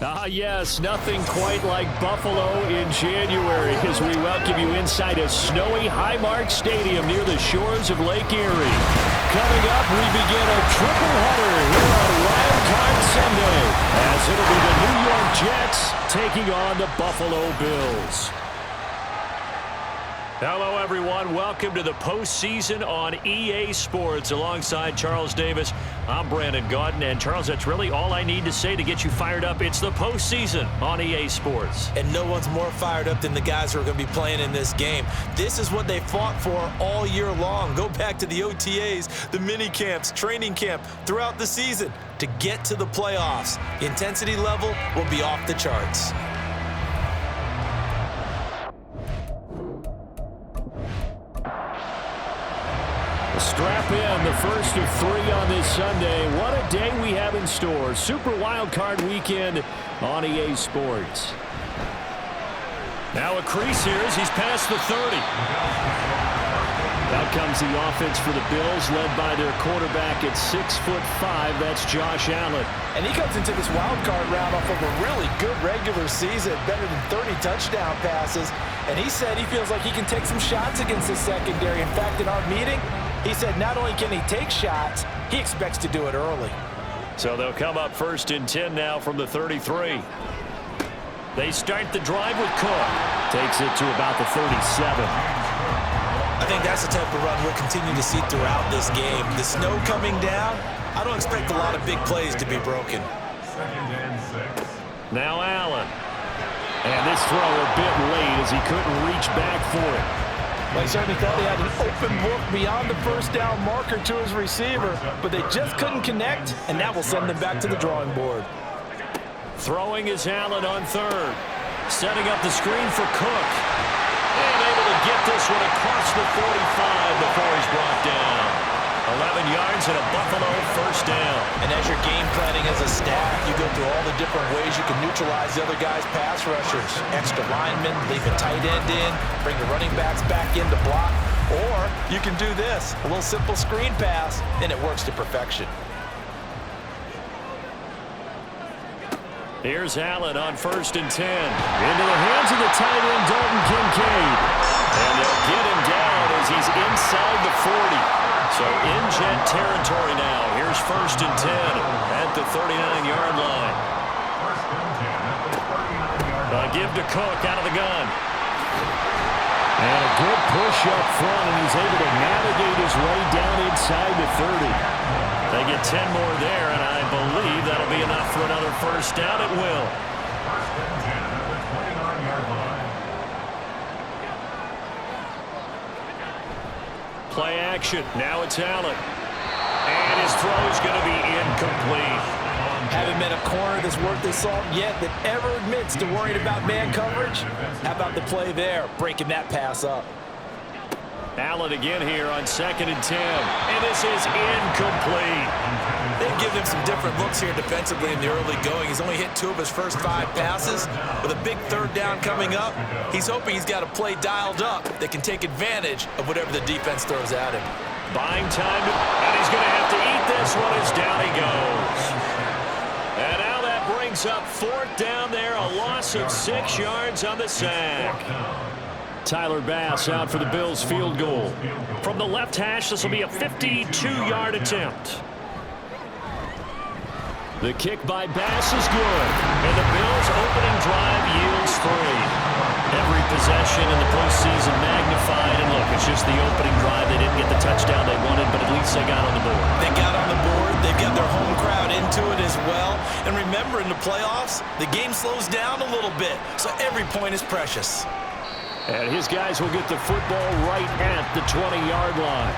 Yes, nothing quite like Buffalo in January as we welcome you inside a snowy Highmark Stadium near the shores of Lake Erie. Coming up, we begin a triple header here on Wild Card Sunday as it'll be the New York Jets taking on the Buffalo Bills. Hello, everyone. Welcome to the postseason on EA Sports. Alongside Charles Davis, I'm Brandon Gaudin. And, Charles, that's really all I need to say to get you fired up. It's the postseason on EA Sports. And no one's more fired up than the guys who are going to be playing in this game. This is what they fought for all year long. Go back to the OTAs, the mini camps, training camp, throughout the season to get to the playoffs. The intensity level will be off the charts. Strap in, the first of three on this Sunday. What a day we have in store. Super Wild Card Weekend on EA Sports. Now a crease here as he's past the 30. Out comes the offense for the Bills, led by their quarterback at 6'5". That's Josh Allen. And he comes into this wild card round off of a really good regular season, better than 30 touchdown passes. And he said he feels like he can take some shots against the secondary. In fact, in our meeting, he said not only can he take shots, he expects to do it early. So they'll come up first and 10 now from the 33. They start the drive with Cook. Takes it to about the 37. I think that's the type of run we'll continue to see throughout this game. The snow coming down, I don't expect a lot of big plays to be broken. Now Allen. And this throw a bit late as he couldn't reach back for it. Well, he certainly thought he had an open look beyond the first down marker to his receiver, but they just couldn't connect, and that will send them back to the drawing board. Throwing is Allen on third. Setting up the screen for Cook. And able to get this one across the 45 before he's brought down. 11 yards and a Buffalo first down. And as you're game planning as a staff, you go through all the different ways you can neutralize the other guy's pass rushers. Extra linemen, leave a tight end in, bring the running backs back in to block. Or you can do this, a little simple screen pass, and it works to perfection. Here's Allen on first and 10. Into the hands of the tight end, Dalton Kincaid. And they'll get him down as he's inside the 40. So in Jet territory now. Here's first and 10 at the 39-yard line. Give to Cook out of the gun. And a good push up front, and he's able to navigate his way down inside the 30. They get 10 more there, and I believe that'll be enough for another first down. It will. Play action. Now it's Allen. And his throw is going to be incomplete. Haven't met a corner that's worth his salt yet that ever admits to worrying about man coverage. How about the play there, breaking that pass up? Allen again here on second and 10. And this is incomplete. They've given him some different looks here defensively in the early going. He's only hit 2 of his first 5 passes. With a big third down coming up, he's hoping he's got a play dialed up that can take advantage of whatever the defense throws at him. Buying time, and he's going to have to eat this one as down he goes. And now that brings up fourth down there, a loss of 6 yards on the sack. Tyler Bass out for the Bills field goal. From the left hash, this will be a 52-yard attempt. The kick by Bass is good, and the Bills' opening drive yields 3. Every possession in the postseason magnified, and look, it's just the opening drive. They didn't get the touchdown they wanted, but at least they got on the board. They got on the board. They've got their home crowd into it as well. And remember, in the playoffs, the game slows down a little bit, so every point is precious. And his guys will get the football right at the 20-yard line.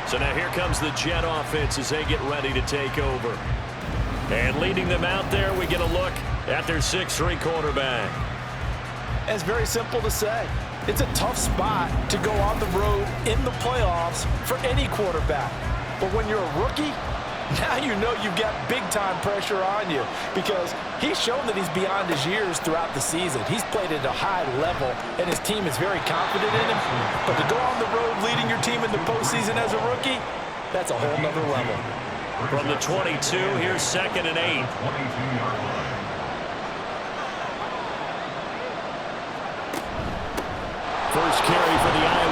So now here comes the Jet offense as they get ready to take over. And leading them out there, we get a look at their 6'3" quarterback. It's very simple to say. It's a tough spot to go on the road in the playoffs for any quarterback. But when you're a rookie, now you know you've got big-time pressure on you because he's shown that he's beyond his years throughout the season. He's played at a high level, and his team is very confident in him. But to go on the road leading your team in the postseason as a rookie, that's a whole nother level. From the 22, here's second and 8.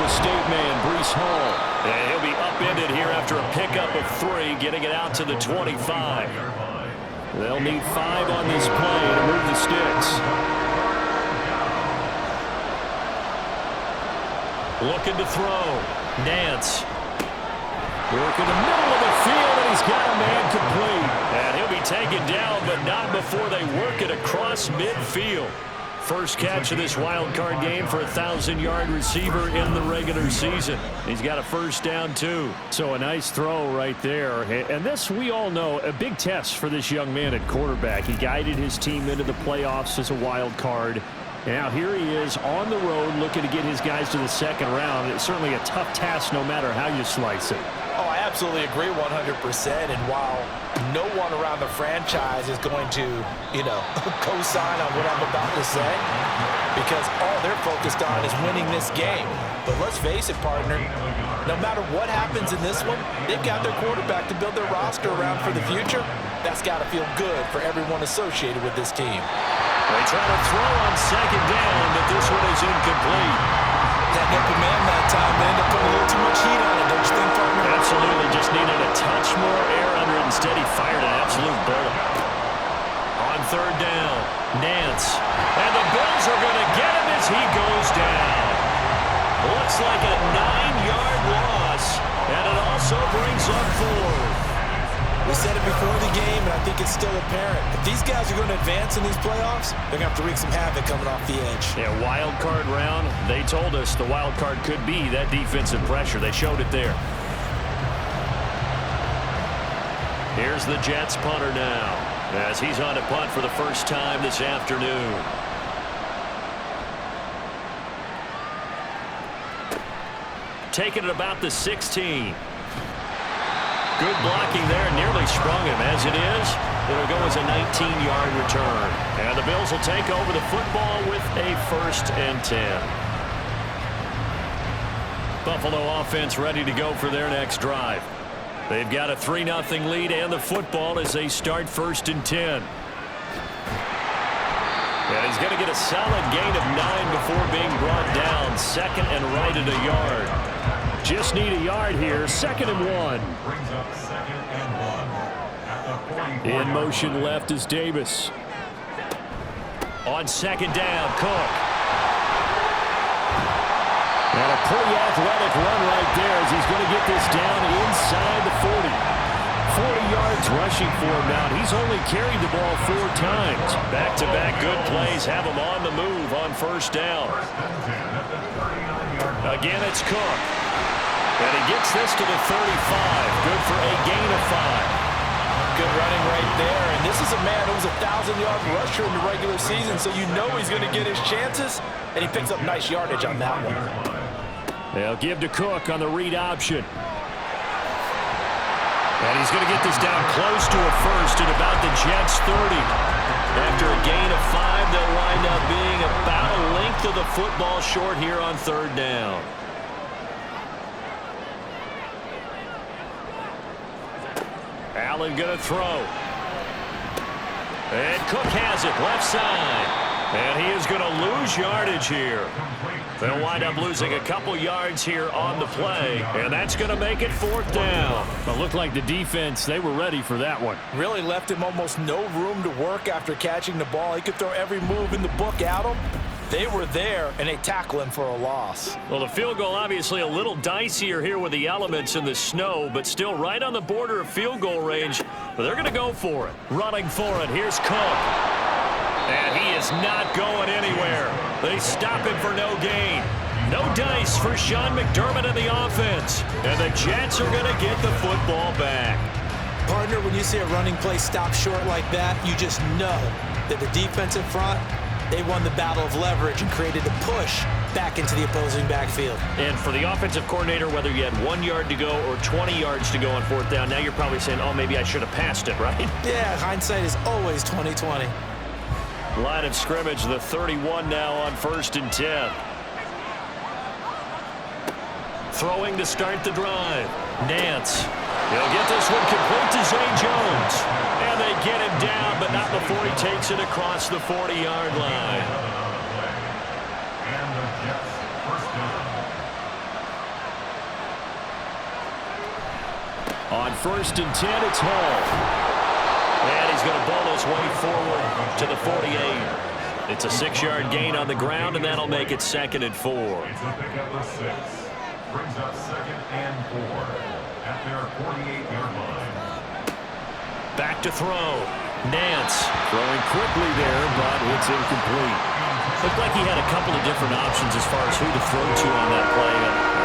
Iowa State man, Breece Hall. And he'll be upended here after a pickup of 3, getting it out to the 25. They'll need 5 on this play to move the sticks. Looking to throw. Nance. Work in the middle of the field, and he's got a man complete. And he'll be taken down, but not before they work it across midfield. First catch of this wild card game for a 1,000-yard receiver in the regular season. He's got a first down, too. So a nice throw right there. And this, we all know, a big test for this young man at quarterback. He guided his team into the playoffs as a wild card. Now here he is on the road looking to get his guys to the second round. It's certainly a tough task no matter how you slice it. Oh, I absolutely agree 100%. And while no one around the franchise is going to, co-sign on what I'm about to say, because all they're focused on is winning this game. But let's face it, partner, no matter what happens in this one, they've got their quarterback to build their roster around for the future. That's got to feel good for everyone associated with this team. They try to throw on second down, but this one is incomplete. That open man that time, they end up putting a little too much heat on it, don't you think, partner? Absolutely, just needed a touch more air under it. Instead, he fired an absolute bullet. On third down, Nance. And the Bills are going to get him as he goes down. Looks like a 9-yard loss, and it also brings up 4. We said it before the game, and I think it's still apparent. If these guys are going to advance in these playoffs, they're going to have to wreak some havoc coming off the edge. Yeah, wild card round. They told us the wild card could be that defensive pressure. They showed it there. Here's the Jets punter now, as he's on to punt for the first time this afternoon. Taking it about the 16. Good blocking there, nearly sprung him. As it is, it'll go as a 19-yard return. And the Bills will take over the football with a 1st and 10. Buffalo offense ready to go for their next drive. They've got a 3-0 lead and the football as they start 1st and 10. And he's going to get a solid gain of 9 before being brought down. 2nd and right at a yard. Just need a yard here. 2nd and 1. In motion left is Davis. On 2nd down, Cook. And a pretty athletic run right there as he's going to get this down inside the 40. 40 yards rushing for him now. He's only carried the ball 4 times. Back-to-back good plays have him on the move on 1st down. Again, it's Cook. And he gets this to the 35. Good for a gain of 5. Good running right there. And this is a man who was a 1,000-yard rusher in the regular season, so you know he's going to get his chances, and he picks up nice yardage on that one. They'll give to Cook on the read option. And he's going to get this down close to a 1st at about the Jets' 30. After a gain of 5, they'll wind up being about a length of the football short here on 3rd down. Allen going to throw. And Cook has it left side. And he is going to lose yardage here. They'll wind up losing a couple yards here on the play. And that's going to make it 4th down. It looked like the defense, they were ready for that one. Really left him almost no room to work after catching the ball. He could throw every move in the book at him. They were there, and they tackle him for a loss. Well, the field goal obviously a little dicier here with the elements in the snow, but still right on the border of field goal range. But they're going to go for it. Running for it. Here's Cook. And he is not going anywhere. They stop him for no gain. No dice for Sean McDermott and the offense. And the Jets are going to get the football back. Partner, when you see a running play stop short like that, you just know that the defensive front, they won the battle of leverage and created a push back into the opposing backfield. And for the offensive coordinator, whether you had 1 yard to go or 20 yards to go on 4th down, now you're probably saying, oh, maybe I should have passed it, right? Yeah, hindsight is always 20/20. Line of scrimmage, the 31 now on 1st and 10. Throwing to start the drive. Nance. He'll get this one complete to Zay Jones. And they get him down, but not before he takes it across the 40-yard line. On 1st and 10, it's Hall. And he's going to ball his way forward to the 48. It's a 6-yard gain on the ground, and that'll make it 2nd and 4. It's a pickup of 6. Brings up 2nd and 4 at their 48-yard line. Back to throw. Nance throwing quickly there, but it's incomplete. Looked like he had a couple of different options as far as who to throw to on that play.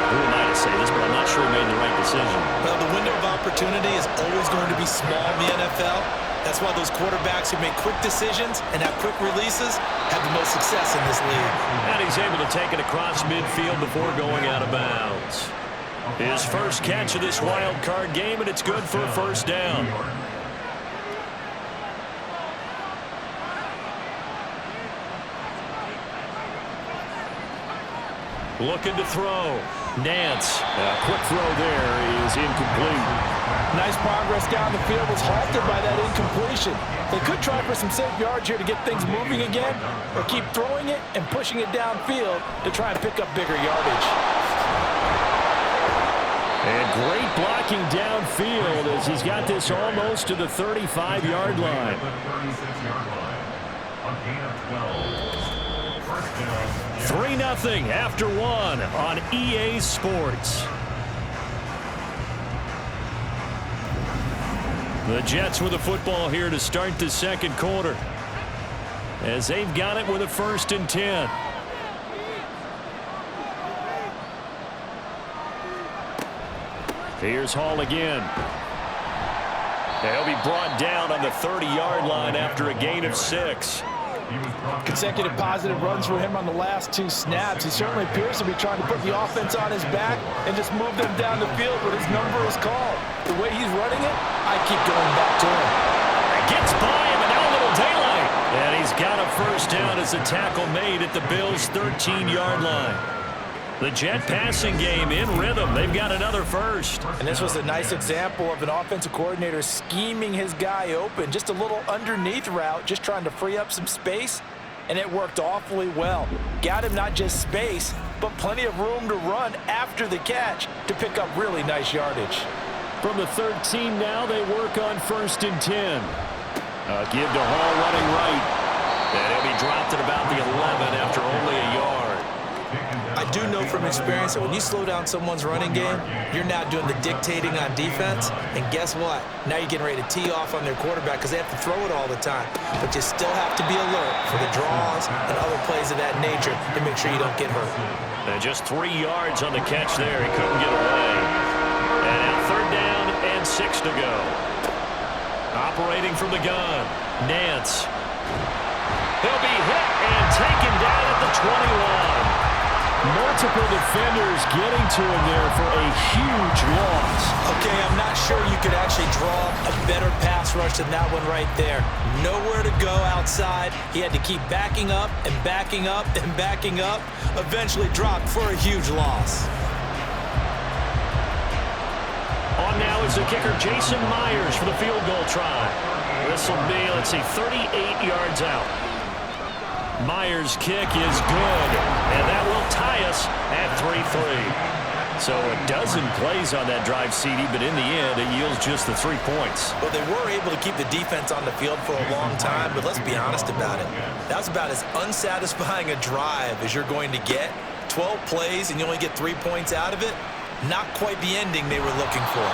Who am I to say this, but I'm not sure he made the right decision. Well, the window of opportunity is always going to be small in the NFL. That's why those quarterbacks who make quick decisions and have quick releases have the most success in this league. And he's able to take it across midfield before going out of bounds. His first catch of this wild card game, and it's good for a 1st down. Looking to throw. Nance. A quick throw there is incomplete. Nice progress down the field was halted by that incompletion. They could try for some safe yards here to get things moving again, or keep throwing it and pushing it downfield to try and pick up bigger yardage. And great blocking downfield as he's got this almost to the 35-yard line. 3-0 after 1 on EA Sports. The Jets with the football here to start the 2nd quarter, as they've got it with a 1st and 10. Here's Hall again. He'll be brought down on the 30-yard line after a gain of 6. Consecutive positive runs for him on the last 2 snaps. He certainly appears to be trying to put the offense on his back and just move them down the field when his number is called. The way he's running it, I keep going back to him. Gets by him, and now a little daylight. And he's got a 1st down as the tackle made at the Bills' 13-yard line. The Jet passing game in rhythm. They've got another 1st. And this was a nice example of an offensive coordinator scheming his guy open. Just a little underneath route, just trying to free up some space, and it worked awfully well. Got him not just space, but plenty of room to run after the catch to pick up really nice yardage. From the 13 now, they work on 1st and 10. Give to Hall running right. And he'll be dropped at about the 11 after only a yard. I do know from experience that when you slow down someone's running game, you're now doing the dictating on defense. And guess what? Now you're getting ready to tee off on their quarterback because they have to throw it all the time. But you still have to be alert for the draws and other plays of that nature to make sure you don't get hurt. And just 3 yards on the catch there. He couldn't get away. And now 3rd down and 6 to go. Operating from the gun, Nance. He'll be hit and taken down at the 21. Multiple defenders getting to him there for a huge loss. Okay, I'm not sure you could actually draw a better pass rush than that one right there. Nowhere to go outside. He had to keep backing up and backing up and backing up. Eventually dropped for a huge loss. On now is the kicker, Jason Myers, for the field goal try. This will be, 38 yards out. Myers' kick is good, and that will tie us at 3-3. So a dozen plays on that drive, CD, but in the end, it yields just the 3 points. Well, they were able to keep the defense on the field for a long time, but let's be honest about it. That was about as unsatisfying a drive as you're going to get. 12 plays, and you only get 3 points out of it. Not quite the ending they were looking for.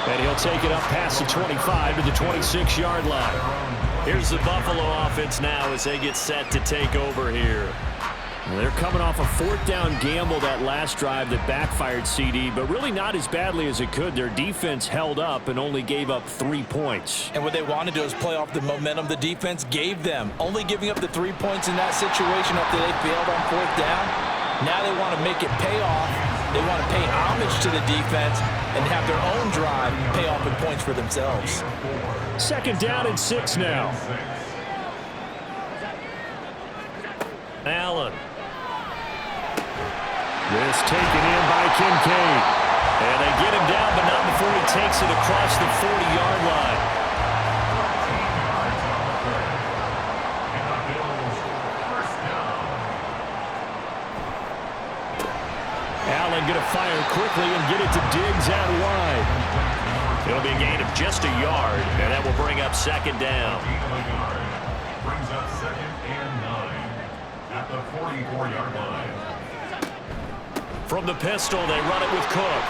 And he'll take it up past the 25 to the 26-yard line. Here's the Buffalo offense now as they get set to take over here. They're coming off a 4th down gamble that last drive that backfired, CD, but really not as badly as it could. Their defense held up and only gave up 3 points. And what they wanted to do is play off the momentum the defense gave them. Only giving up the 3 points in that situation after they failed on 4th down. Now they want to make it pay off. They want to pay homage to the defense and have their own drive pay off in points for themselves. 2nd down and 6 now. Allen. This taken in by Kincaid. And they get him down, but not before he takes it across the 40-yard line. Allen going to fire quickly and get it to Diggs out wide. It'll be a gain of just a yard, and that will bring up second down. Brings up second and 9 at the 44-yard line. From the pistol, they run it with Cook.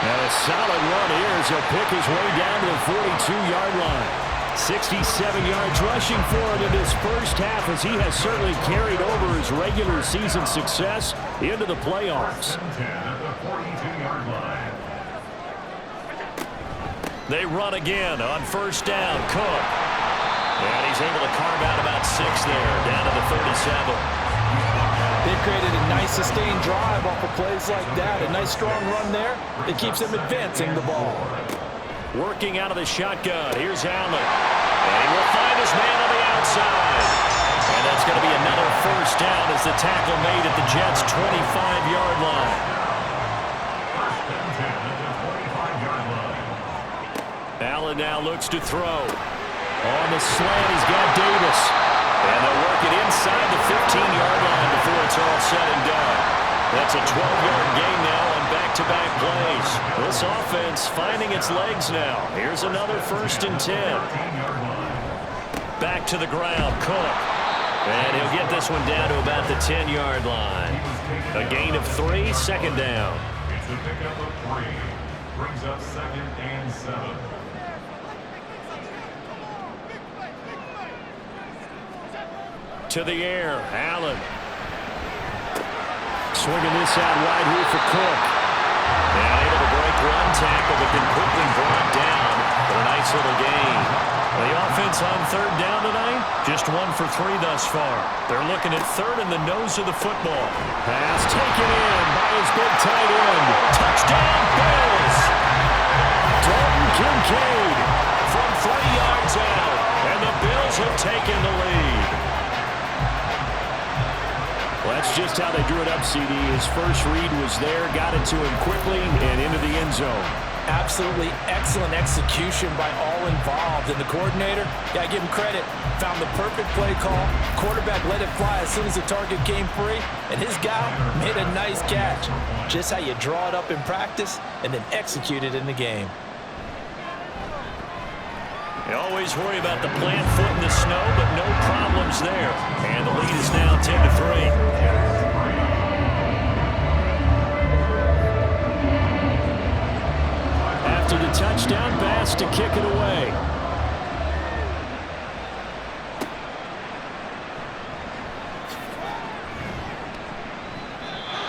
And a solid run here as he'll pick his way down to the 42-yard line. 67 yards rushing for him in his first half, as he has certainly carried over his regular season success into the playoffs. At the 42-yard line. They run again on first down. Cook. And he's able to carve out about 6 there, down to the 37. They've created a nice sustained drive off of plays like that. A nice strong run there. It keeps them advancing the ball. Working out of the shotgun. Here's Allen. And he will find his man on the outside. And that's going to be another first down as the tackle made at the Jets' 25-yard line. First and 10 at the 25-yard line. Allen now looks to throw. On the slant, he's got Davis. And they'll work it inside the 15-yard line before it's all said and done. That's a 12-yard gain now on back-to-back plays. This offense finding its legs now. Here's another first and 10. Back to the ground, Cook. And he'll get this one down to about the 10-yard line. A gain of 3, second down. It's a pickup of 3. Brings up second and 7. To the air, Allen. Swinging this out wide here for Cook. And able to break one tackle, but then quickly brought down for a nice little gain. The offense on third down tonight, just 1 for 3 thus far. They're looking at third in the nose of the football. Pass taken in by his big tight end. Touchdown, Bills! Dalton Kincaid from 3 yards out, and the Bills have taken the lead. Well, that's just how they drew it up, CD. His first read was there, got it to him quickly, and into the end zone. Absolutely excellent execution by all involved. And the coordinator, got to give him credit, found the perfect play call. Quarterback let it fly as soon as the target came free, and his guy made a nice catch. Just how you draw it up in practice and then execute it in the game. You always worry about the plant foot in the snow, but no problems there. And the lead is now 10-3. After the touchdown pass to kick it away.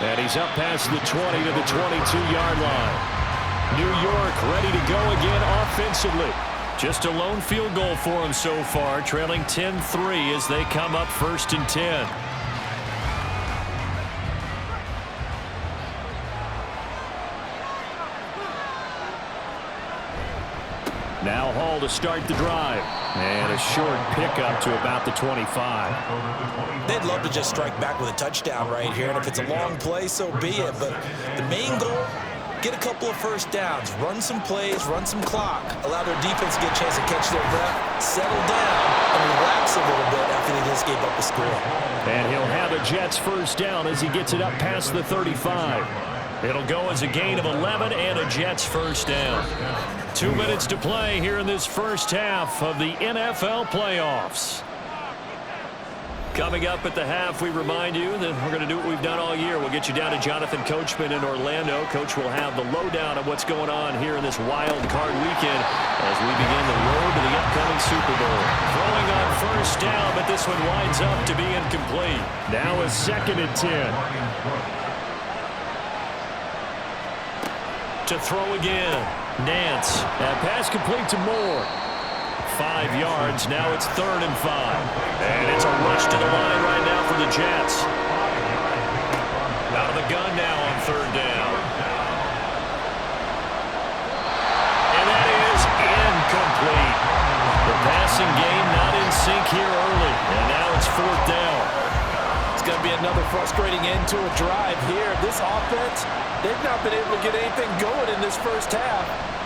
And he's up past the 20 to the 22-yard line. New York ready to go again offensively. Just a lone field goal for him so far, trailing 10-3 as they come up first and 10. Now Hall to start the drive. And a short pickup to about the 25. They'd love to just strike back with a touchdown right here, and if it's a long play, so be it. But the main goal, get a couple of first downs, run some plays, run some clock, allow their defense to get a chance to catch their breath, settle down, and relax a little bit after they just gave up a score. And he'll have a Jets first down as he gets it up past the 35. It'll go as a gain of 11 and a Jets first down. 2 minutes to play here in this first half of the NFL playoffs. Coming up at the half, we remind you that we're going to do what we've done all year. We'll get you down to Jonathan Coachman in Orlando. Coach will have the lowdown of what's going on here in this wild card weekend as we begin the road to the upcoming Super Bowl. Throwing on first down, but this one winds up to be incomplete. Now a second and 10. To throw again. Nance. That pass complete to Moore. 5 yards. Now it's 3rd and 5. And it's a rush to the line right now for the Jets. Out of the gun now on 3rd down. And that is incomplete. The passing game not in sync here early. And now it's 4th down. It's going to be another frustrating end to a drive here. This offense, they've not been able to get anything going in this first half.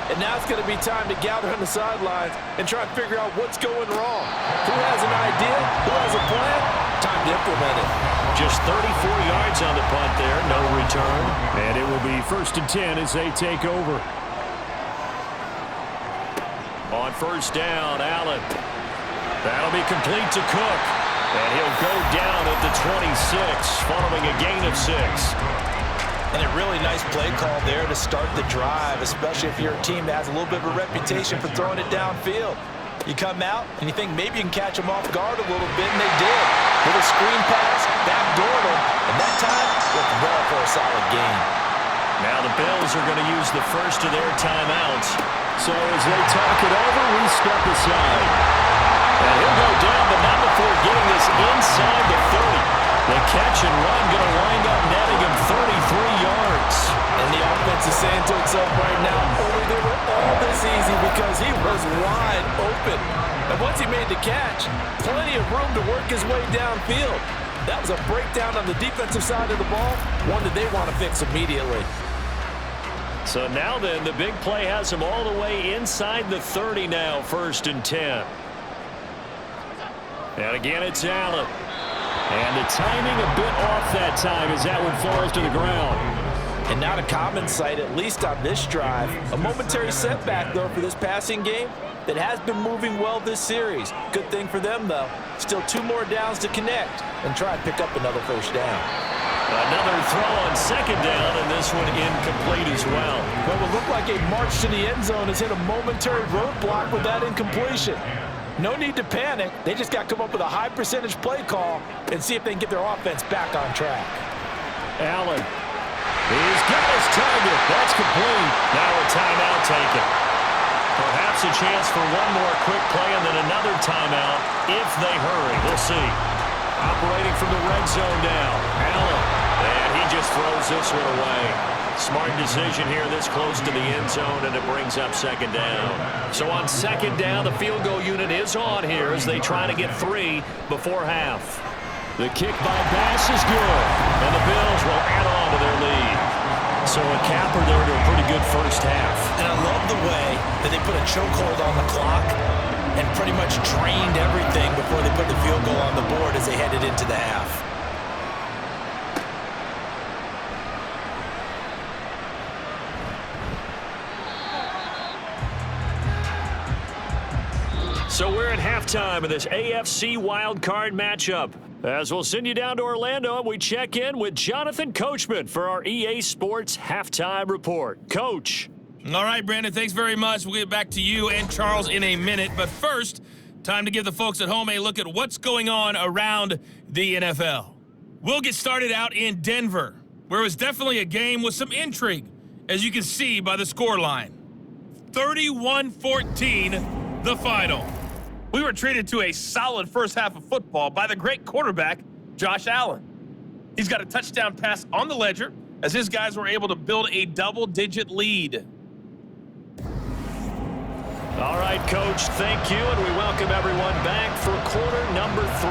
And now it's going to be time to gather on the sidelines and try and figure out what's going wrong. Who has an idea? Who has a plan? Time to implement it. Just 34 yards on the punt there. No return. And it will be 1st and 10 as they take over. On first down, Allen. That'll be complete to Cook. And he'll go down at the 26, following a gain of 6. And a really nice play call there to start the drive, especially if you're a team that has a little bit of a reputation for throwing it downfield. You come out, and you think maybe you can catch them off guard a little bit, and they did. Little screen pass, backdoored them, and that time, went well for a solid gain. Now the Bills are going to use the first of their timeouts. So as they talk it over, we step aside. And he'll go down, but not before getting this inside the 30. The catch and run going to wind up netting him 33 yards. And the offense is saying to itself right now, only they were all this easy because he was wide open. And once he made the catch, plenty of room to work his way downfield. That was a breakdown on the defensive side of the ball, one that they want to fix immediately. So now then, the big play has him all the way inside the 30 now, 1st and 10. And again, it's Allen. And the timing a bit off that time as that one falls to the ground. And not a common sight, at least on this drive. A momentary setback, though, for this passing game that has been moving well this series. Good thing for them, though. Still 2 more downs to connect and try and pick up another first down. Another throw on 2nd down, and this one incomplete as well. What would look like a march to the end zone has hit a momentary roadblock with that incompletion. No need to panic. They just got to come up with a high percentage play call and see if they can get their offense back on track. Allen. He's got his target. That's complete. Now a timeout taken. Perhaps a chance for one more quick play and then another timeout if they hurry. We'll see. Operating from the red zone now. Allen. And he just throws this one away. Smart decision here this close to the end zone, and it brings up 2nd down. So on 2nd down, the field goal unit is on here as they try to get 3 before half. The kick by Bass is good, and the Bills will add on to their lead. So a capper there to a pretty good first half. And I love the way that they put a chokehold on the clock and pretty much drained everything before they put the field goal on the board as they headed into the half. So we're at halftime of this AFC wildcard matchup. As we'll send you down to Orlando, and we check in with Jonathan Coachman for our EA Sports Halftime Report. Coach. All right, Brandon, thanks very much. We'll get back to you and Charles in a minute. But first, time to give the folks at home a look at what's going on around the NFL. We'll get started out in Denver, where it was definitely a game with some intrigue, as you can see by the scoreline. 31-14, the final. We were treated to a solid first half of football by the great quarterback, Josh Allen. He's got a touchdown pass on the ledger as his guys were able to build a double-digit lead. All right, Coach, thank you, and we welcome everyone back for quarter number 3.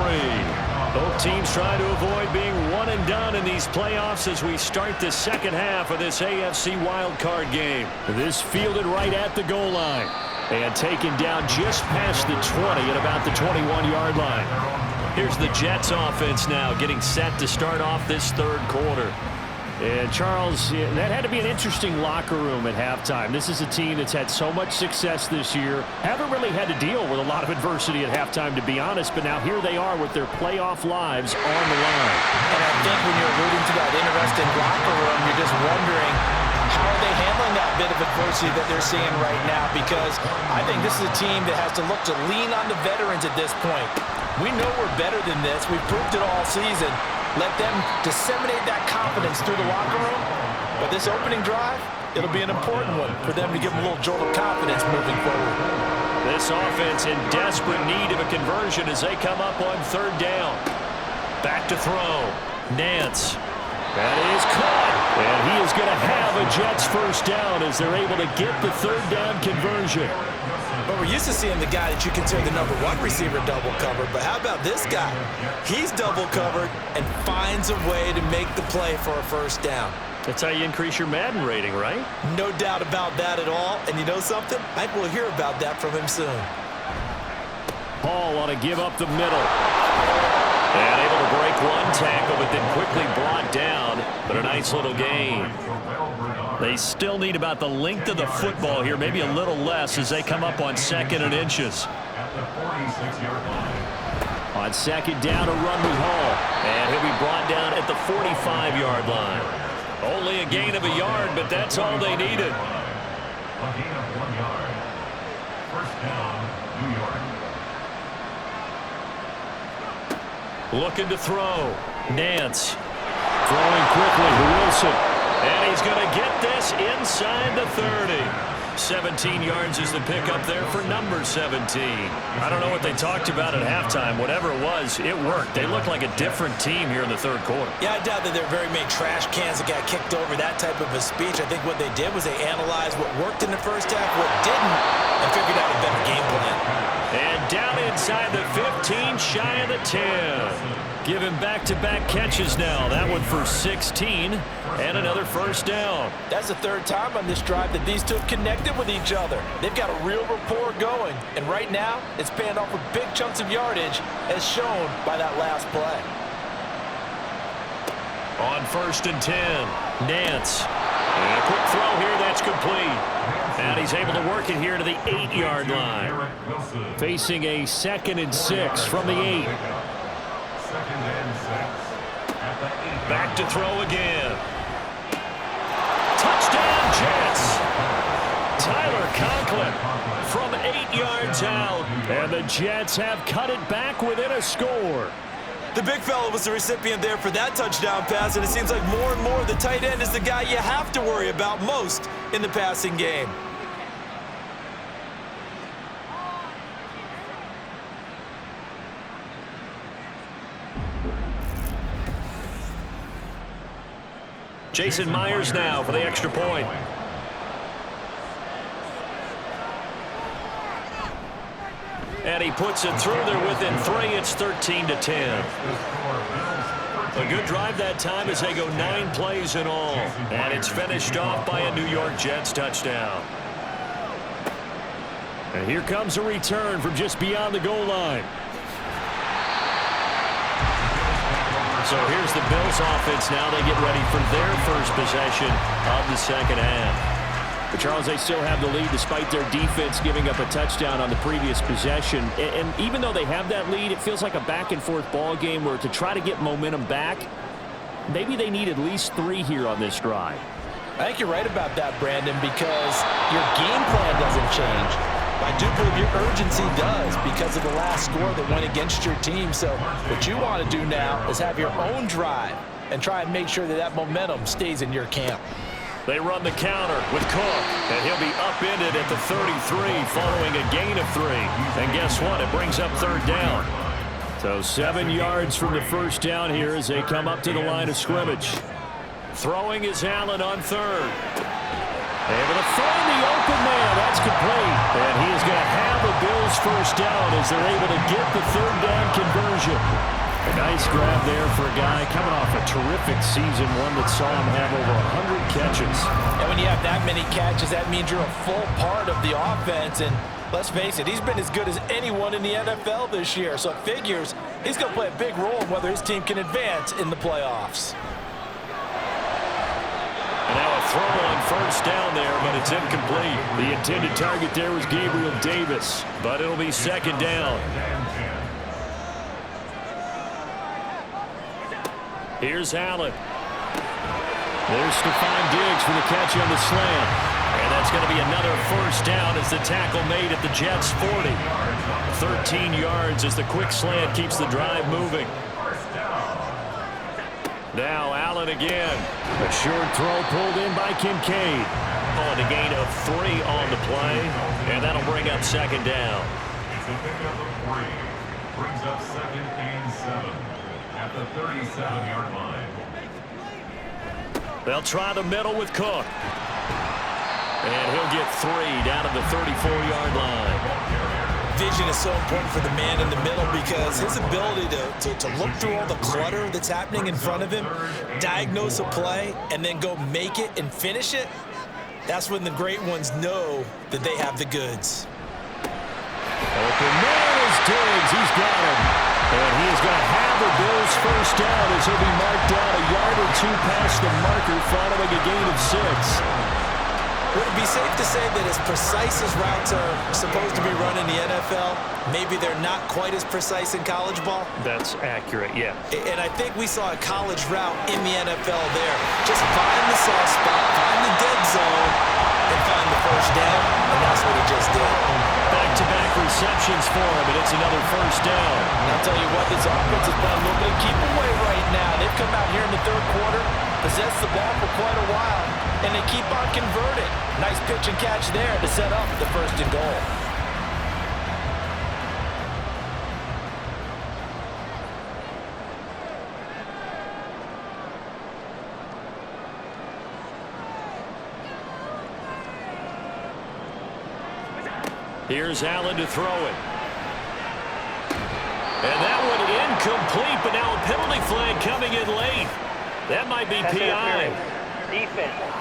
Both teams trying to avoid being one and done in these playoffs as we start the second half of this AFC wildcard game. This fielded right at the goal line. And taken down just past the 20 at about the 21-yard line. Here's the Jets offense now getting set to start off this 3rd quarter. And Charles, that had to be an interesting locker room at halftime. This is a team that's had so much success this year. Haven't really had to deal with a lot of adversity at halftime, to be honest. But now here they are with their playoff lives on the line. And I think when you're alluding to that interesting locker room, you're just wondering, how are they handling that bit of adversity that they're seeing right now? Because I think this is a team that has to look to lean on the veterans at this point. We know we're better than this. We've proved it all season. Let them disseminate that confidence through the locker room. But this opening drive, it'll be an important one for them to give them a little jolt of confidence moving forward. This offense in desperate need of a conversion as they come up on 3rd down. Back to throw. Nance. That is caught. And he is going to have a Jets first down as they're able to get the 3rd down conversion. But we're used to seeing the guy that you consider the number 1 receiver double covered. But how about this guy? He's double covered and finds a way to make the play for a first down. That's how you increase your Madden rating, right? No doubt about that at all. And you know something? I think we'll hear about that from him soon. Paul on a give up the middle. And able to break one tackle, but then quickly brought down But a nice little gain. They still need about the length of the football here, maybe a little less as they come up on 2nd and inches. At the 46-yard line. On 2nd down, a run with Hall. And he'll be brought down at the 45-yard line. Only a gain of a yard, but that's all they needed. A gain of 1 yard. First down, New York. Looking to throw. Nance. Throwing quickly to Wilson. And he's going to get this inside the 30. 17 yards is the pickup there for number 17. I don't know what they talked about at halftime. Whatever it was, it worked. They looked like a different team here in the 3rd quarter. Yeah, I doubt that there are very many trash cans that got kicked over, that type of a speech. I think what they did was they analyzed what worked in the first half, what didn't, and figured out a better game plan. And down inside the 15, shy of the 10. Giving back-to-back catches now. That one for 16 and another first down. That's the 3rd time on this drive that these two have connected with each other. They've got a real rapport going, and right now it's paying off with big chunks of yardage as shown by that last play. On 1st and 10, Nance. And a quick throw here, that's complete. And he's able to work it here to the 8-yard line. Facing a 2nd and 6 from the 8. Back to throw again. Touchdown, Jets. Tyler Conklin from 8 yards out. And the Jets have cut it back within a score. The big fella was the recipient there for that touchdown pass, and it seems like more and more the tight end is the guy you have to worry about most in the passing game. Jason Myers now for the extra point. And he puts it through there within 3. It's 13-10. A good drive that time as they go 9 plays in all. And it's finished off by a New York Jets touchdown. And here comes a return from just beyond the goal line. So here's the Bills offense now. They get ready for their first possession of the 2nd half. But Charles, they still have the lead despite their defense giving up a touchdown on the previous possession. And even though they have that lead, it feels like a back-and-forth ball game where to try to get momentum back, maybe they need at least 3 here on this drive. I think you're right about that, Brandon, because your game plan doesn't change. I do believe your urgency does because of the last score that went against your team. So what you want to do now is have your own drive and try and make sure that that momentum stays in your camp. They run the counter with Cook, and he'll be upended at the 33 following a gain of 3. And guess what? It brings up 3rd down. So 7 yards from the first down here as they come up to the line of scrimmage. Throwing is Allen on 3rd. Able to find the open man. That's complete. And he is going to have the Bills first down as they're able to get the 3rd down conversion. A nice grab there for a guy coming off a terrific season, one that saw him have over 100 catches. And when you have that many catches, that means you're a full part of the offense. And let's face it, he's been as good as anyone in the NFL this year. So it figures he's going to play a big role in whether his team can advance in the playoffs. And now a throw on first down there, but it's incomplete. The intended target there was Gabriel Davis, but it'll be 2nd down. Here's Allen. There's Stephon Diggs for the catch on the slant. And that's going to be another first down as the tackle made at the Jets' 40. 13 yards as the quick slant keeps the drive moving. Now Allen again. A short throw pulled in by Kincaid. On a gain of 3 on the play. And that'll bring up 2nd down. It's a pickup of 3. Brings up 2nd and 7 at the 37-yard line. They'll try the middle with Cook. And he'll get 3 down at the 34-yard line. Vision is so important for the man in the middle because his ability to look through all the clutter that's happening in front of him, diagnose a play, and then go make it and finish it, that's when the great ones know that they have the goods. Open man is Diggs. He's got him. And he is going to have the Bills first down as he'll be marked down a yard or two past the marker following a gain of 6. Would it be safe to say that as precise as routes are supposed to be run in the NFL, maybe they're not quite as precise in college ball? That's accurate, yeah. And I think we saw a college route in the NFL there. Just find the soft spot, find the dead zone, and find the first down, and that's what he just did. Back-to-back receptions for him, and it's another first down. And I'll tell you what, this offense is playing a little bit of keep away right now. They've come out here in the third quarter, possessed the ball for quite a while, and they keep on converting. Nice pitch and catch there to set up the first and goal. Here's Allen to throw it. And that one incomplete, but now a penalty flag coming in late. That might be PI. Defense.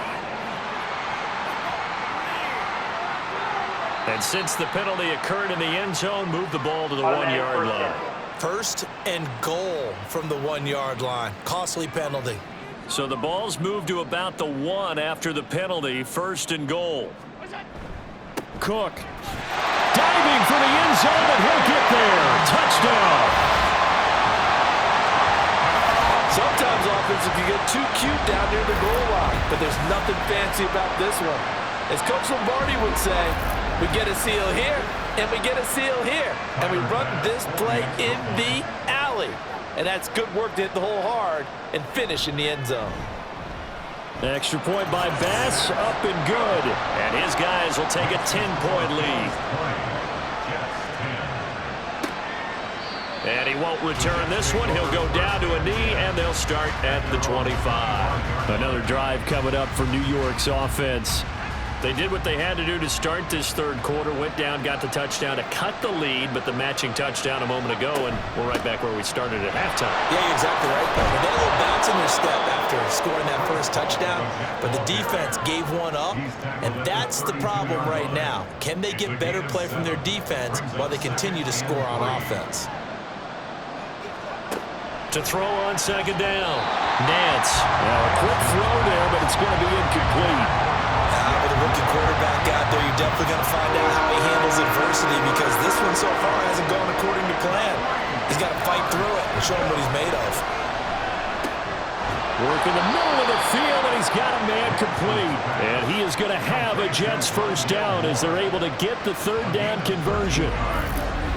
And since the penalty occurred in the end zone, move the ball to the 1-yard line. First and goal from the 1-yard line. Costly penalty. So the ball's moved to about the 1 after the penalty. First and goal. Cook. Diving for the end zone, and he'll get there. Touchdown. Sometimes offenses can get too cute down near the goal line, but there's nothing fancy about this one. As Coach Lombardi would say, we get a seal here, and we get a seal here, and we run this play in the alley. And that's good work to hit the hole hard and finish in the end zone. Extra point by Bass, up and good. And his guys will take a 10-point lead. And he won't return this one. He'll go down to a knee, and they'll start at the 25. Another drive coming up for New York's offense. They did what they had to do to start this third quarter. Went down, got the touchdown to cut the lead, but the matching touchdown a moment ago, and we're right back where we started at halftime. Yeah, you're exactly right. They had a little bounce in their step after scoring that first touchdown, but the defense gave one up, and that's the problem right now. Can they get better play from their defense while they continue to score on offense? To throw on second down. Nance. Now a quick throw there, but it's going to be incomplete. With a rookie quarterback out there, you're definitely going to find out how he handles adversity, because this one so far hasn't gone according to plan. He's got to fight through it and show him what he's made of. Work in the middle of the field, and he's got a man complete. And he is going to have a Jets first down as they're able to get the third down conversion.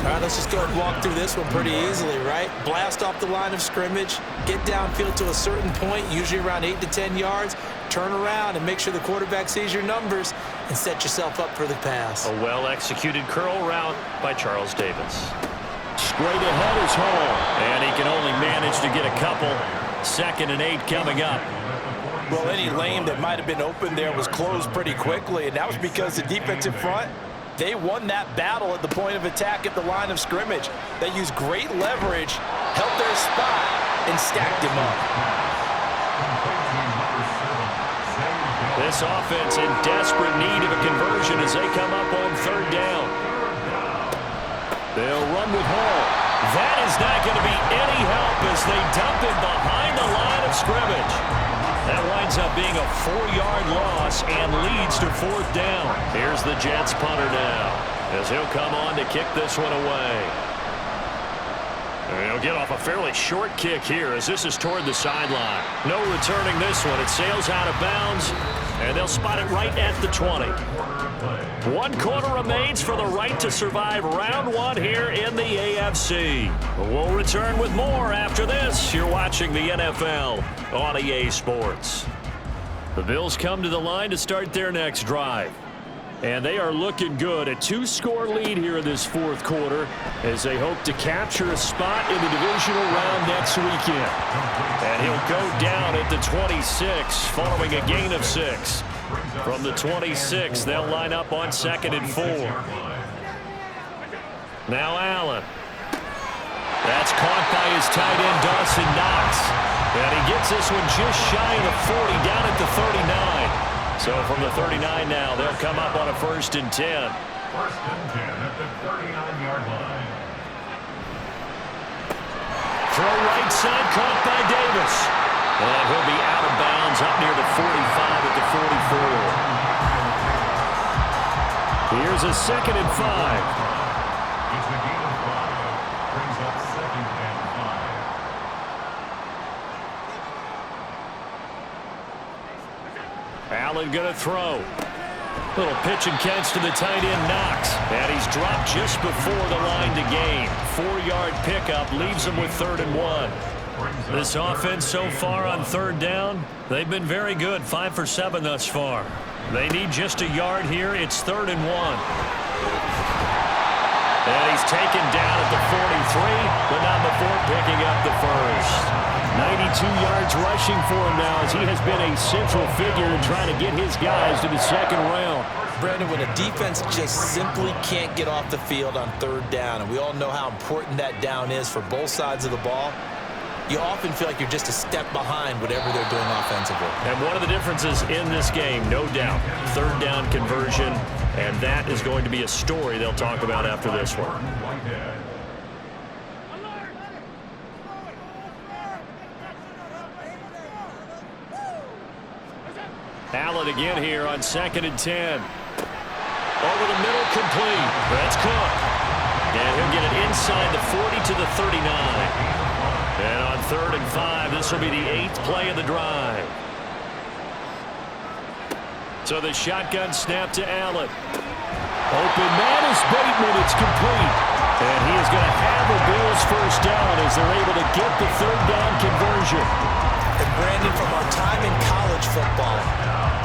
All right, let's just go and walk through this one pretty easily, right? Blast off the line of scrimmage, get downfield to a certain point, usually around 8 to 10 yards, turn around and make sure the quarterback sees your numbers and set yourself up for the pass. A well-executed curl route by Charles Davis. Straight ahead is Hall, and he can only manage to get a couple. 2nd and 8 coming up. Well, any lane that might have been open there was closed pretty quickly, and that was because the defensive front, they won that battle at the point of attack at the line of scrimmage. They used great leverage, held their spot, and stacked him up. This offense in desperate need of a conversion as they come up on third down. They'll run with Hall. That is not going to be any help as they dump it behind the line of scrimmage. That winds up being a 4-yard loss and leads to 4th down. Here's the Jets punter now as he'll come on to kick this one away. And he'll get off a fairly short kick here as this is toward the sideline. No returning this one. It sails out of bounds, and they'll spot it right at the 20. 1 quarter remains for the right to survive round 1 here in the AFC. We'll return with more after this. You're watching the NFL on EA Sports. The Bills come to the line to start their next drive. And they are looking good. A 2-score lead here in this 4th quarter as they hope to capture a spot in the divisional round next weekend. And he'll go down at the 26 following a gain of 6. From the 26, they'll line up on 2nd and 4. Now Allen. That's caught by his tight end, Dawson Knox. And he gets this one just shy of the 40, down at the 39. So from the 39 now, they'll come up on a 1st and 10. 1st and 10 at the 39-yard line. Throw right side, caught by Davis. And he'll be out of bounds up near the 45 at the 44. Here's a 2nd and 5. It's a gain of 5. Brings up 2nd and 5. Allen going to throw. Little pitch and catch to the tight end, Knox. And he's dropped just before the line to gain. 4-yard pickup leaves him with 3rd and 1. This offense so far on 3rd down, they've been very good. 5 for 7 thus far. They need just a yard here. It's 3rd and 1. And he's taken down at the 43, but not before picking up the first. 92 yards rushing for him now as he has been a central figure in trying to get his guys to the 2nd round. Brandon, when a defense just simply can't get off the field on 3rd down, and we all know how important that down is for both sides of the ball, you often feel like you're just a step behind whatever they're doing offensively. And one of the differences in this game, no doubt, 3rd down conversion, and that is going to be a story they'll talk about after this one. Allen again here on 2nd and 10. Over the middle, complete. That's Cook. And he'll get it inside the 40 to the 39. And on 3rd and 5, this will be the 8th play of the drive. So the shotgun snap to Allen. Open man is Bateman. It's complete. And he is going to have a Bills first down as they're able to get the 3rd down conversion. And Brandon, from our time in college football,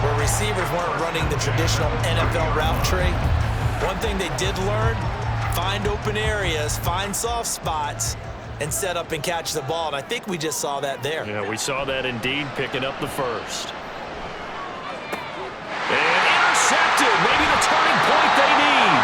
where receivers weren't running the traditional NFL route tree, one thing they did learn, find open areas, find soft spots, and set up and catch the ball. And I think we just saw that there. Yeah, we saw that indeed, picking up the first. And intercepted, maybe the turning point they need.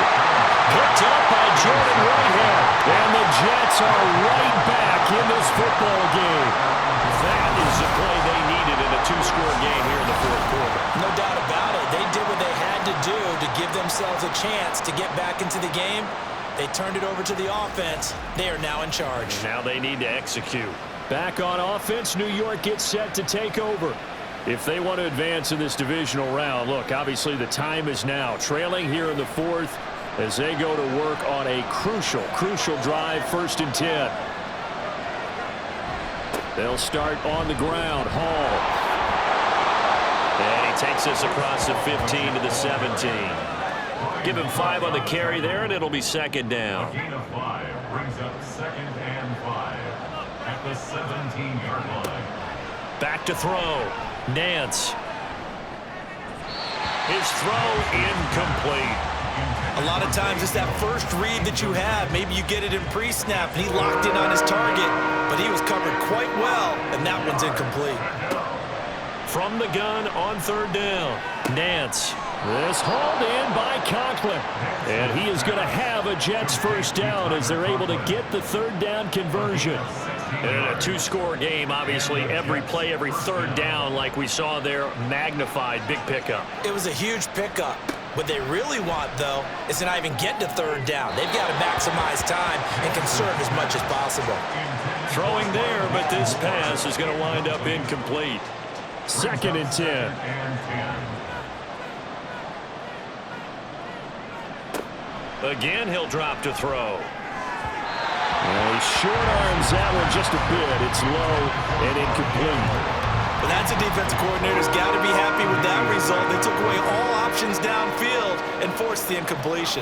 Picked up by Jordan Whitehead. And the Jets are right back in this football game. That is the play they needed in a 2-score game here in the 4th quarter. No doubt about it. They did what they had to do to give themselves a chance to get back into the game. They turned it over to the offense. They are now in charge. Now they need to execute. Back on offense, New York gets set to take over. If they want to advance in this divisional round, look, obviously the time is now. Trailing here in the 4th as they go to work on a crucial drive, 1st and 10. They'll start on the ground. Hall. And he takes us across the 15 to the 17. Give him 5 on the carry there, and it'll be 2nd down. A gain of 5 brings up 2nd and 5 at the 17-yard line. Back to throw. Nance. His throw incomplete. A lot of times it's that first read that you have. Maybe you get it in pre-snap, and he locked in on his target, but he was covered quite well, and that one's incomplete. From the gun on 3rd down. Nance. This hauled in by Conklin. And he is going to have a Jets first down as they're able to get the 3rd down conversion. And in a 2-score game, obviously, every play, every 3rd down, like we saw there, magnified, big pickup. It was a huge pickup. What they really want, though, is to not even get to 3rd down. They've got to maximize time and conserve as much as possible. Throwing there, but this pass is going to wind up incomplete. 2nd and 10. Again, he'll drop to throw. Well, he short arms that one just a bit. It's low and incomplete. But that's a defensive coordinator's got to be happy with that result. They took away all options downfield and forced the incompletion.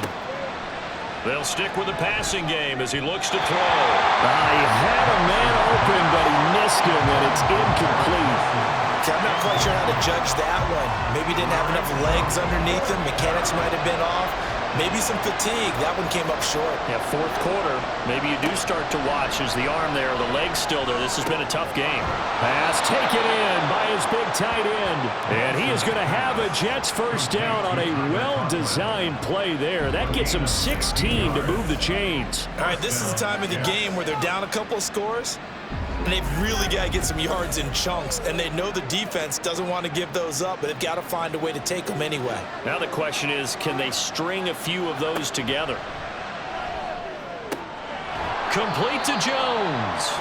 They'll stick with the passing game as he looks to throw. He had a man open, but he missed him, and it's incomplete. I'm not quite sure how to judge that one. Maybe he didn't have enough legs underneath him. Mechanics might have been off. Maybe some fatigue. That one came up short. Yeah, 4th quarter. Maybe you do start to watch as the arm there, the leg's still there. This has been a tough game. Pass taken in by his big tight end. And he is going to have a Jets first down on a well-designed play there. That gets him 16 to move the chains. All right, this is the time of the game where they're down a couple of scores, and they've really got to get some yards in chunks, and they know the defense doesn't want to give those up, but they've got to find a way to take them anyway. Now the question is, can they string a few of those together? Complete to Jones.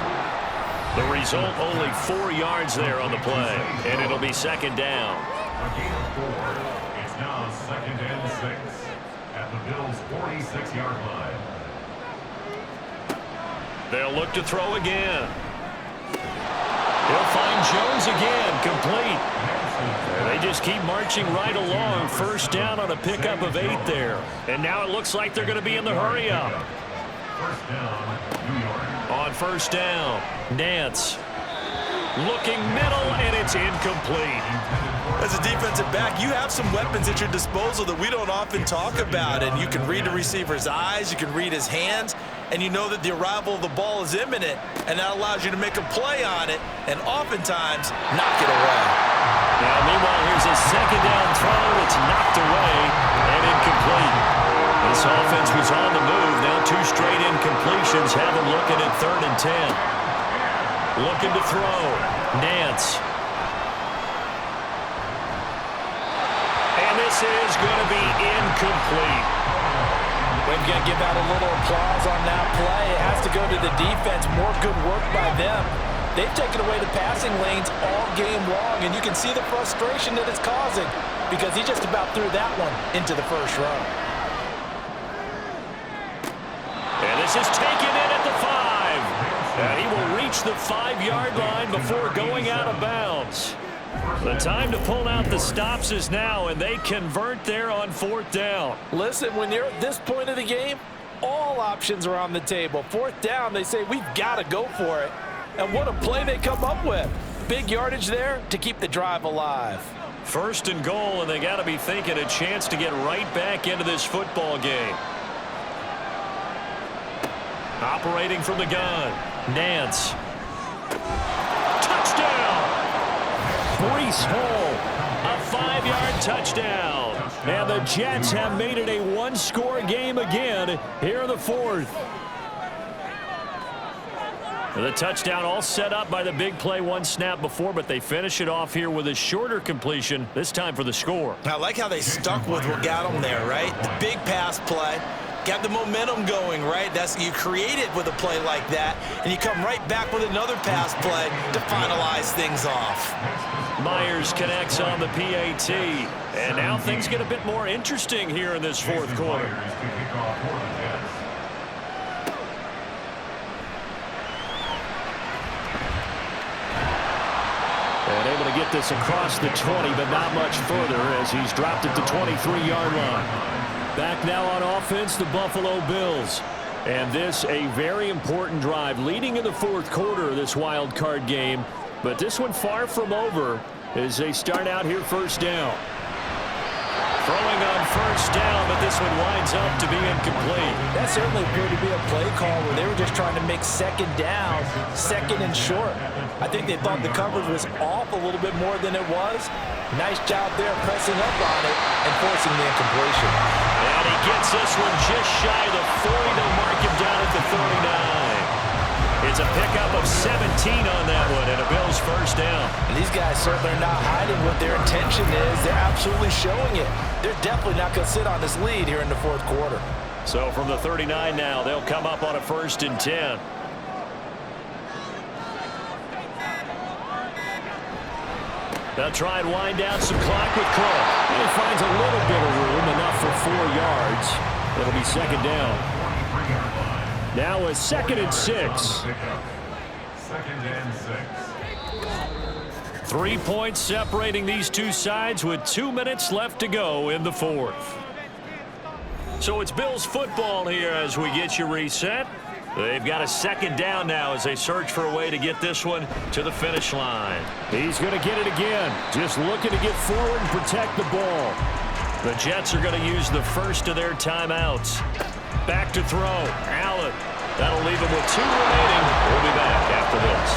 The result, only 4 yards there on the play, and it'll be second down. A gain of 4. It's now 2nd and 6 at the Bills' 46-yard line. They'll look to throw again. He'll find Jones again, complete. And they just keep marching right along. First down on a pickup of 8 there. And now it looks like they're going to be in the hurry-up. First down, New York. On first down, Nance. Looking middle, and it's incomplete. As a defensive back, you have some weapons at your disposal that we don't often talk about. And you can read the receiver's eyes, you can read his hands, and you know that the arrival of the ball is imminent, and that allows you to make a play on it and oftentimes knock it away. Now, meanwhile, here's a second down throw. It's knocked away and incomplete. This offense was on the move. Now 2 straight incompletions have them looking at 3rd and 10. Looking to throw. Nance. And this is going to be incomplete. We've got to give out a little applause on that play. It has to go to the defense. More good work by them. They've taken away the passing lanes all game long, and you can see the frustration that it's causing because he just about threw that one into the first row. And this is taken in at the 5. And he will reach the 5-yard line before going out of bounds. The time to pull out the stops is now, and they convert there on 4th down. Listen, when you're at this point of the game, all options are on the table. 4th down, they say, we've got to go for it. And what a play they come up with. Big yardage there to keep the drive alive. 1st and goal, and they got to be thinking a chance to get right back into this football game. Operating from the gun, Nance. Touchdown! Breece Hall, a 5-yard touchdown. And the Jets have made it a 1-score game again here in the 4th. The touchdown all set up by the big play 1 snap before, but they finish it off here with a shorter completion, this time for the score. I like how they stuck with what got them there, right? The big pass play. Got the momentum going, right? You create it with a play like that, and you come right back with another pass play to finalize things off. Myers connects on the PAT, and now things get a bit more interesting here in this 4th quarter. And able to get this across the 20, but not much further as he's dropped it to 23-yard line. Back now on offense, the Buffalo Bills. And this a very important drive leading in the 4th quarter of this wild card game. But this one far from over as they start out here first down. Throwing on first down, but this one winds up to be incomplete. That certainly appeared to be a play call where they were just trying to make second down, second and short. I think they thought the coverage was off a little bit more than it was. Nice job there pressing up on it and forcing the incompletion. And he gets this one just shy of the 40. They'll mark him down at the 39. It's a pickup of 17 on that one and a Bills first down. And these guys certainly are not hiding what their intention is. They're absolutely showing it. They're definitely not going to sit on this lead here in the 4th quarter. So from the 39 now, they'll come up on a 1st and 10. They'll try and wind down some clock with Cook. And he finds a little bit of room, enough for 4 yards. It'll be second down. Now a 2nd and 6. 2nd and 6. 3 points separating these two sides with 2 minutes left to go in the 4th. So it's Bills football here as we get you reset. They've got a second down now as they search for a way to get this one to the finish line. He's going to get it again. Just looking to get forward and protect the ball. The Jets are going to use the first of their timeouts. Back to throw. Allen. That'll leave him with 2 remaining. We'll be back after this.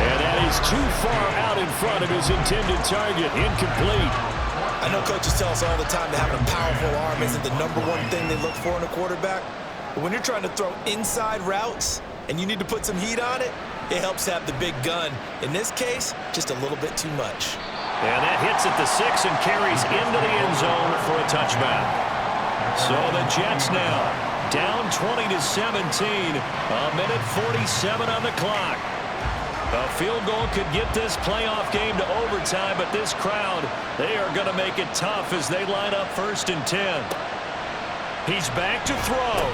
And that is too far out in front of his intended target. Incomplete. I know coaches tell us all the time that having a powerful arm isn't the #1 thing they look for in a quarterback. But when you're trying to throw inside routes and you need to put some heat on it, it helps have the big gun. In this case, just a little bit too much. And that hits at the 6 and carries into the end zone for a touchback. So the Jets now Down 20-17. A minute 47 on the clock. A field goal could get this playoff game to overtime, but this crowd, they are going to make it tough as they line up 1st and 10. He's back to throw.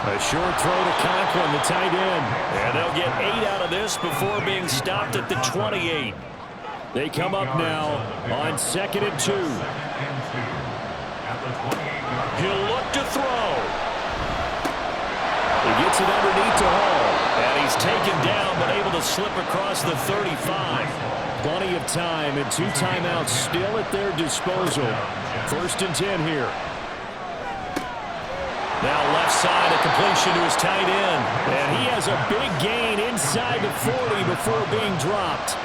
A short throw to Conklin, the tight end. And they'll get 8 out of this before being stopped at the 28. They come up now on 2nd and 2. He'll look to throw. He gets it underneath to Hall. And he's taken down, but able to slip across the 35. Plenty of time and 2 timeouts still at their disposal. 1st and 10 here. Now left side, a completion to his tight end. And he has a big gain inside the 40 before being dropped.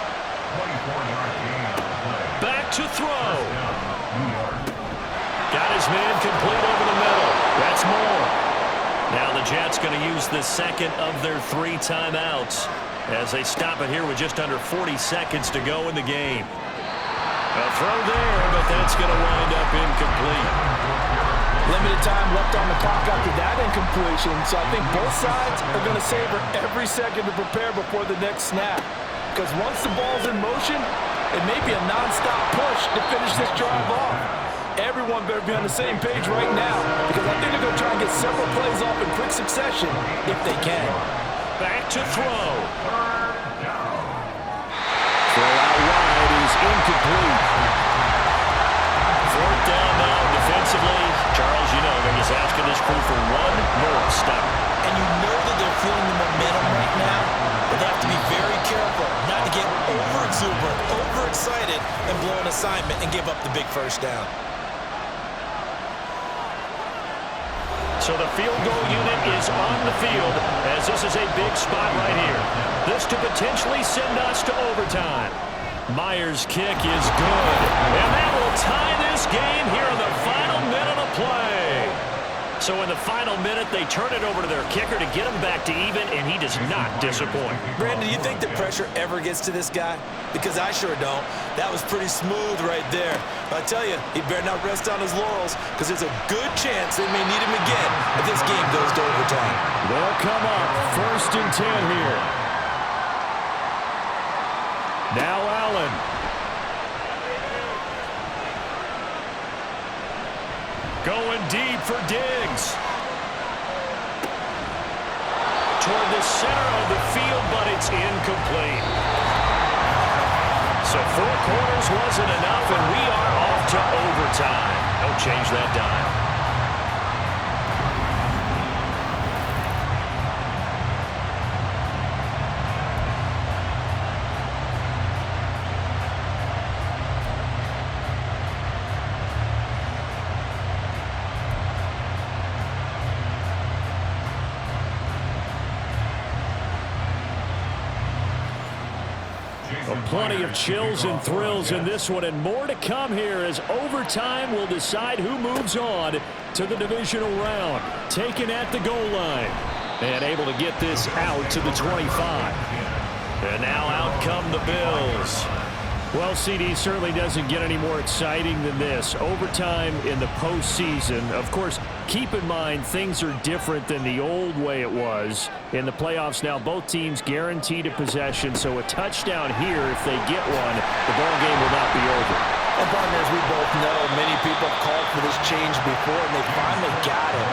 Back to throw. Got his man complete over the middle. That's more. Now the Jets going to use the second of their 3 timeouts as they stop it here with just under 40 seconds to go in the game. A throw there, but that's going to wind up incomplete. Limited time left on the clock after that incompletion, so I think both sides are going to savor every second to prepare before the next snap. Because once the ball's in motion, it may be a non-stop push to finish this drive off. Everyone better be on the same page right now, because I think they're going to try and get several plays off in quick succession if they can. Back to throw. Throw out wide is incomplete. 4th down now defensively. Charles, you know, they're just asking this crew for one more stop. And you know that they're feeling the momentum right now, but they have to be very careful not to get over-exuberant, overexcited, and blow an assignment and give up the big 1st down. So the field goal unit is on the field as this is a big spot right here. This to potentially send us to overtime. Myers' kick is good. And that will tie this game here in the final minute of play. So in the final minute, they turn it over to their kicker to get him back to even, and he does not disappoint. Brandon, do you think the pressure ever gets to this guy? Because I sure don't. That was pretty smooth right there. But I tell you, he better not rest on his laurels, because there's a good chance they may need him again if this game goes to overtime. They'll come up 1st and 10 here. Now Allen. Going deep for Diggs. Toward the center of the field, but it's incomplete. So 4 quarters wasn't enough, and we are off to overtime. Don't change that dime. Plenty of chills and thrills in this one, and more to come here as overtime will decide who moves on to the divisional round. Taken at the goal line and able to get this out to the 25. And now out come the Bills. Well, CD, certainly doesn't get any more exciting than this. Overtime in the postseason. Of course, keep in mind things are different than the old way it was. In the playoffs now, both teams guaranteed a possession, so a touchdown here, if they get one, the ball game will not be over. And partners, we both know many people have called for this change before, and they finally got it.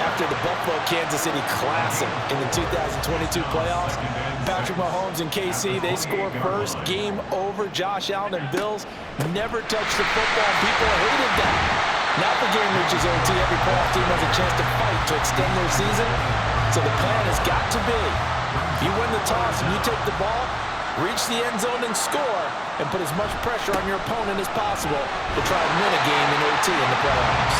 After the Buffalo-Kansas City Classic in the 2022 playoffs, Patrick Mahomes and KC, they score first. Game over. Josh Allen and Bills never touched the football. People hated that. Now the game reaches OT. Every playoff team has a chance to fight to extend their season. So the plan has got to be, you win the toss and you take the ball, reach the end zone and score, and put as much pressure on your opponent as possible to try and win a game in OT in the playoffs.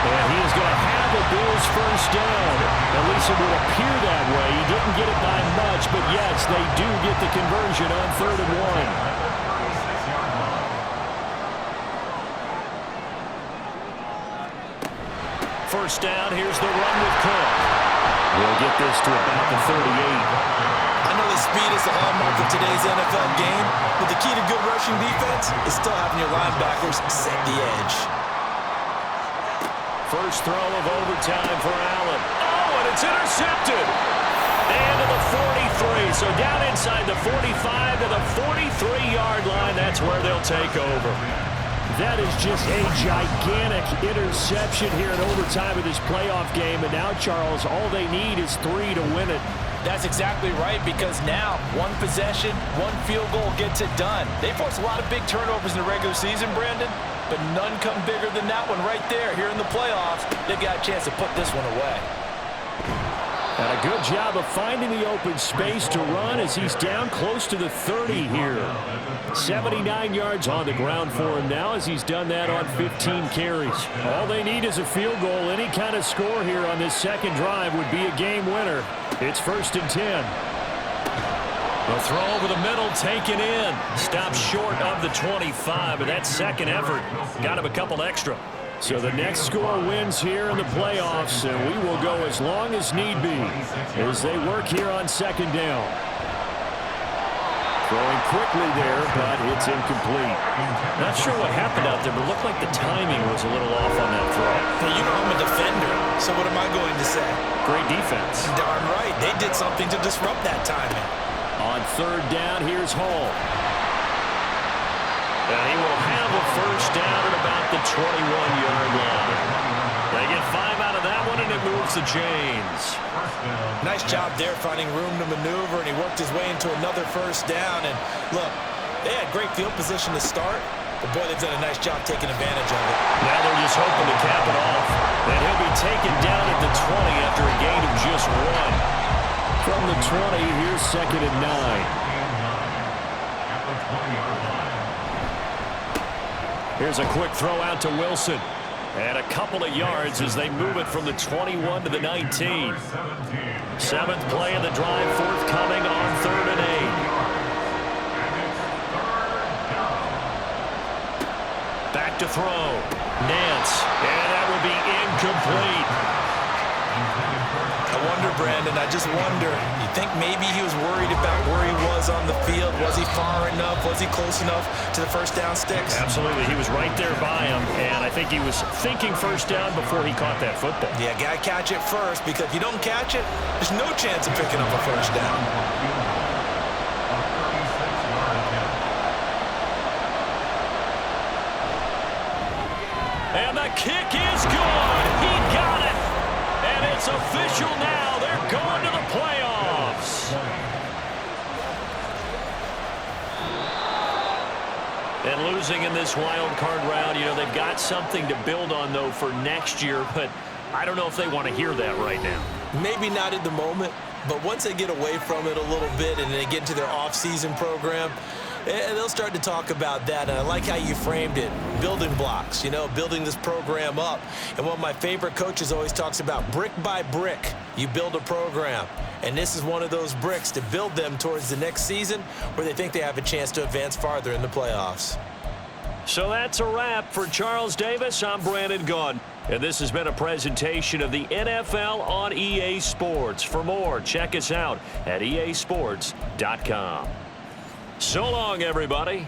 And he is going to have the Bills' 1st down. At least it would appear that way. He didn't get it by much, but yes, they do get the conversion on 3rd and 1. First down, here's the run with Cook. We'll get this to about the 38. I know the speed is the hallmark of today's NFL game, but the key to good rushing defense is still having your linebackers set the edge. First throw of overtime for Allen. Oh, and it's intercepted. And to the 43. So down inside the 45 to the 43-yard line. That's where they'll take over. That is just a gigantic interception here in overtime of this playoff game. And now, Charles, all they need is 3 to win it. That's exactly right, because now one possession, one field goal gets it done. They forced a lot of big turnovers in the regular season, Brandon, but none come bigger than that one right there. Here in the playoffs, they got a chance to put this one away. And a good job of finding the open space to run as he's down close to the 30 here. 79 yards on the ground for him now as he's done that on 15 carries. All they need is a field goal. Any kind of score here on this second drive would be a game winner. It's 1st and 10. The throw over the middle, taken in. Stopped short of the 25, but that second effort got him a couple extra. So the next score wins here in the playoffs, and we will go as long as need be as they work here on second down. Throwing quickly there, but it's incomplete. Not sure what happened out there, but it looked like the timing was a little off on that throw. Hey, you know I'm a defender, so what am I going to say? Great defense. Darn right. They did something to disrupt that timing. On third down, here's Hall. And he will have a first down at about the 21-yard line. They get 5 out of that one, and it moves the chains. Nice job there finding room to maneuver, and he worked his way into another first down. And look, they had great field position to start, but boy, they've done a nice job taking advantage of it. Now they're just hoping to cap it off. And he'll be taken down at the 20 after a gain of just 1. From the 20, here's 2nd and 9. Here's a quick throw out to Wilson. And a couple of yards as they move it from the 21 to the 19. 7th play of the drive forthcoming on 3rd and 8. Back to throw. Nance. And that will be incomplete. I wonder, Brandon, I just wonder, you think maybe he was worried about where he was on the field? Was he far enough? Was he close enough to the first down sticks? Absolutely. He was right there by him, and I think he was thinking first down before he caught that football. Yeah, got to catch it first, because if you don't catch it, there's no chance of picking up a first down. And the kick is good. He got it. And it's official now. They're going to the playoffs. And losing in this wild card round, you know, they've got something to build on, though, for next year. But I don't know if they want to hear that right now. Maybe not at the moment, but once they get away from it a little bit and they get into their off-season program, they'll start to talk about that. And I like how you framed it. Building blocks, you know, building this program up. And one of my favorite coaches always talks about brick by brick, you build a program. And this is one of those bricks to build them towards the next season where they think they have a chance to advance farther in the playoffs. So that's a wrap for Charles Davis. I'm Brandon Gaudin. And this has been a presentation of the NFL on EA Sports. For more, check us out at easports.com. So long, everybody.